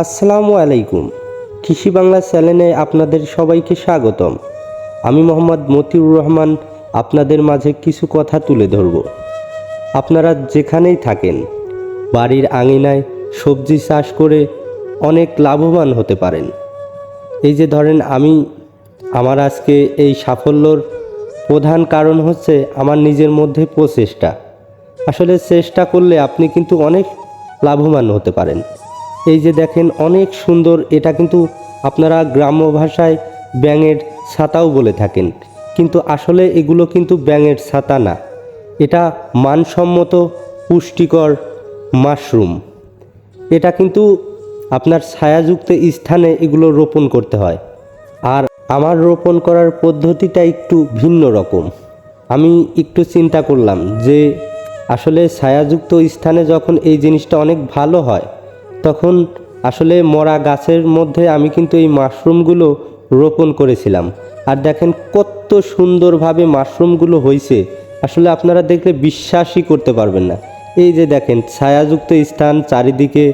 আসসালামু আলাইকুম। কৃষি বাংলা চ্যানেলে আপনাদের সবাইকে স্বাগতম। আমি মোহাম্মদ মতিউর রহমান আপনাদের মাঝে কিছু কথা তুলে ধরব। আপনারা যেখানেই থাকেন বাড়ির আঙিনায় সবজি চাষ করে অনেক লাভবান হতে পারেন। এই যে ধরেন আমার আজকে এই সাফল্যর প্রধান কারণ হচ্ছে আমার নিজের মধ্যে প্রচেষ্টা। আসলে চেষ্টা করলে আপনি কিন্তু অনেক লাভবান হতে পারেন। এই যে দেখেন অনেক সুন্দর, এটা কিন্তু আপনারা গ্রাম্য ভাষায় ব্যাঙের ছাতাও বলে থাকেন, কিন্তু আসলে এগুলো কিন্তু ব্যাঙের ছাতা না, এটা মানসম্মত পুষ্টিকর মাশরুম। এটা কিন্তু আপনার ছায়াযুক্ত স্থানে এগুলো রোপণ করতে হয়। আর আমার রোপণ করার পদ্ধতিটা একটু ভিন্ন রকম। আমি একটু চিন্তা করলাম যে আসলে ছায়াযুক্ত স্থানে যখন এই জিনিসটা অনেক ভালো হয়, তখন আসলে মরা গাছের মধ্যে আমি কিন্তু এই মাশরুমগুলো রোপণ করেছিলাম। আর দেখেন কত সুন্দরভাবে মাশরুমগুলো হয়েছে, আসলে আপনারা দেখলে বিশ্বাসই করতে পারবেন না। এই যে দেখেন ছায়াযুক্ত স্থান, চারিদিকে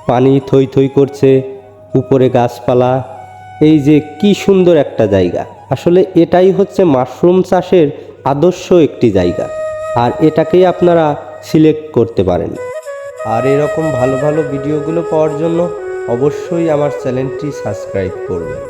পানি থই থই করছে, উপরে গাছপালা, এই যে কি সুন্দর একটা জায়গা। আসলে এটাই হচ্ছে মাশরুম চাষের আদর্শ একটি জায়গা, আর এটাকেই আপনারা সিলেক্ট করতে পারেন। আর এরকম ভালো ভালো ভিডিওগুলো পাওয়ার জন্য অবশ্যই আমার চ্যানেলটি সাবস্ক্রাইব করবেন।